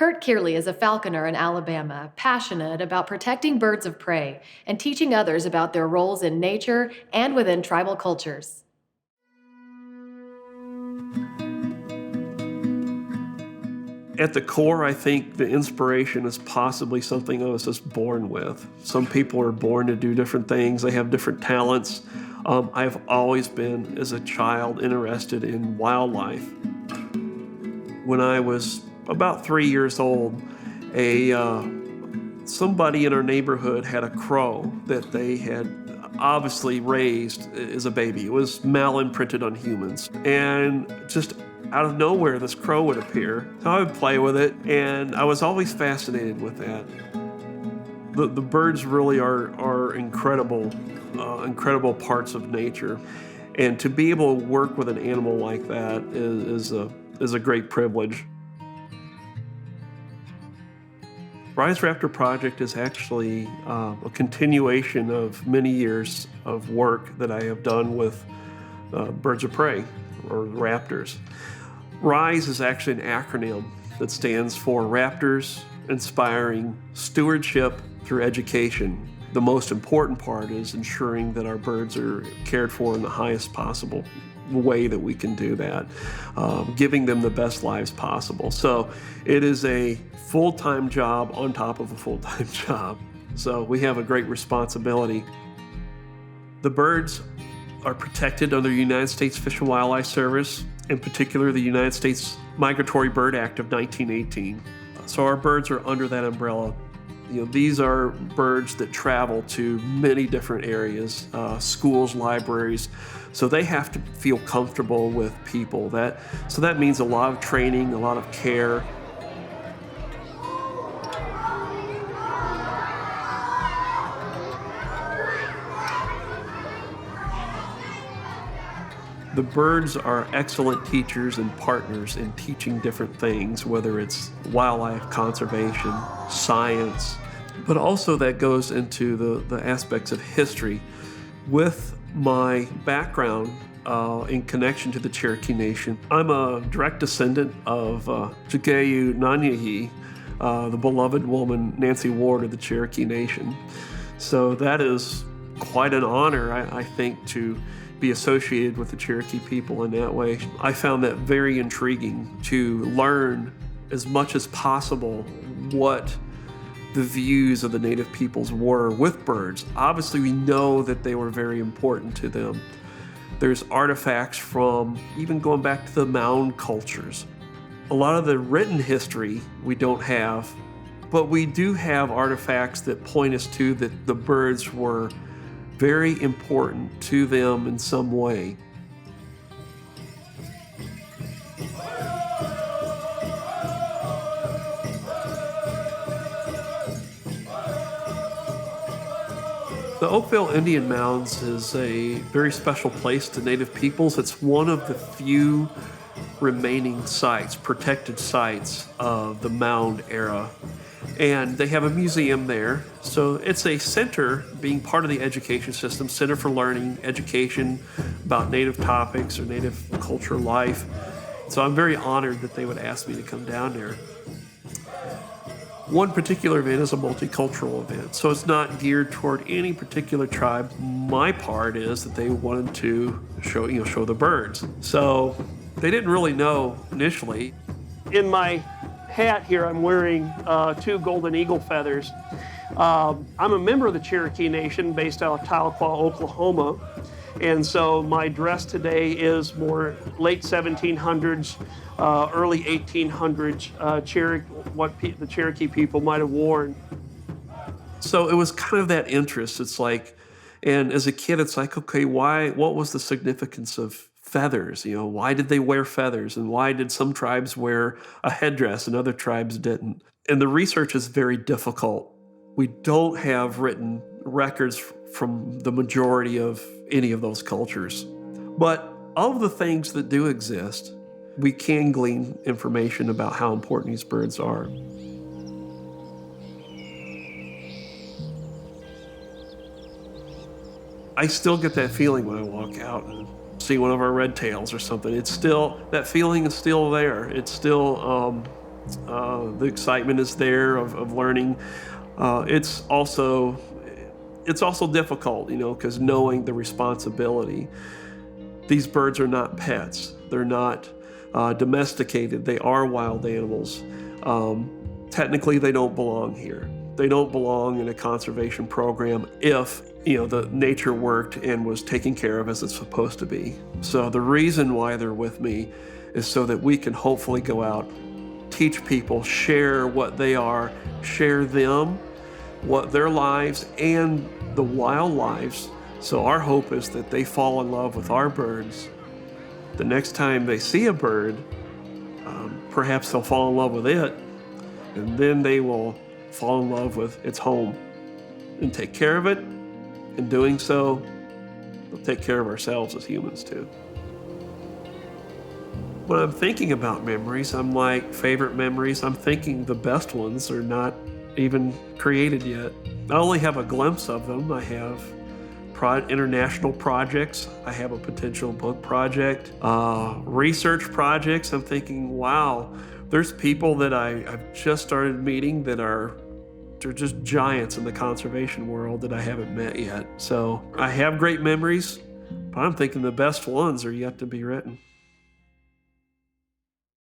Curt Cearley is a falconer in Alabama, passionate about protecting birds of prey and teaching others about their roles in nature and within tribal cultures. At the core, I think the inspiration is possibly something I was just born with. Some people are born to do different things. They have different talents. I've always been, as a child, interested in wildlife. When I was about 3 years old, somebody in our neighborhood had a crow that they had obviously raised as a baby. It was mal-imprinted on humans. And just out of nowhere, this crow would appear. So I would play with it, and I was always fascinated with that. The birds really are incredible, incredible parts of nature. And to be able to work with an animal like that is a great privilege. RISE Raptor project is actually a continuation of many years of work that I have done with birds of prey, or raptors. RISE is actually an acronym that stands for Raptors Inspiring Stewardship Through Education. The most important part is ensuring that our birds are cared for in the highest possible way that we can do that, giving them the best lives possible. So it is a full-time job on top of a full-time job. So we have a great responsibility. The birds are protected under the United States Fish and Wildlife Service, in particular the United States Migratory Bird Act of 1918. So our birds are under that umbrella. These are birds that travel to many different areas, schools, libraries, so they have to feel comfortable with people. So that means a lot of training, a lot of care. The birds are excellent teachers and partners in teaching different things, whether it's wildlife conservation, science, but also that goes into the aspects of history. With my background in connection to the Cherokee Nation, I'm a direct descendant of Cherokee Nation, the beloved woman Nancy Ward of the Cherokee Nation. So that is quite an honor, I think, to be associated with the Cherokee people in that way. I found that very intriguing to learn as much as possible what the views of the native peoples were with birds. Obviously, we know that they were very important to them. There's artifacts from even going back to the mound cultures. A lot of the written history we don't have, but we do have artifacts that point us to that the birds were very important to them in some way. The Oakville Indian Mounds is a very special place to Native peoples. It's one of the few remaining sites, protected sites of the mound era. And they have a museum there. So it's a center, being part of the education system, Center for Learning, Education about Native topics or Native culture life. So I'm very honored that they would ask me to come down there. One particular event is a multicultural event, so it's not geared toward any particular tribe. My part is that they wanted to show the birds. So they didn't really know initially. In my hat here, I'm wearing 2 golden eagle feathers. I'm a member of the Cherokee Nation based out of Tahlequah, Oklahoma. And so my dress today is more late 1700s, early 1800s, what the Cherokee people might have worn. So it was kind of that interest. It's like, and as a kid, it's like, okay, what was the significance of feathers? Why did they wear feathers? And why did some tribes wear a headdress and other tribes didn't? And the research is very difficult. We don't have written records from the majority of any of those cultures. But of the things that do exist, we can glean information about how important these birds are. I still get that feeling when I walk out and see one of our red tails or something. That feeling is still there. It's still The excitement is there of learning. It's also difficult, because knowing the responsibility. These birds are not pets. They're not domesticated. They are wild animals. Technically, they don't belong here. They don't belong in a conservation program if, the nature worked and was taken care of as it's supposed to be. So the reason why they're with me is so that we can hopefully go out, teach people, share what they are, share them, what their lives and the wild lives. So our hope is that they fall in love with our birds. The next time they see a bird, perhaps they'll fall in love with it, and then they will fall in love with its home and take care of it. In doing so, we'll take care of ourselves as humans too. When I'm thinking about memories, I'm like favorite memories. I'm thinking the best ones are not even created yet. I only have a glimpse of them. I have international projects. I have a potential book project, research projects. I'm thinking, wow, there's people that I've just started meeting that they're just giants in the conservation world that I haven't met yet. So I have great memories, but I'm thinking the best ones are yet to be written.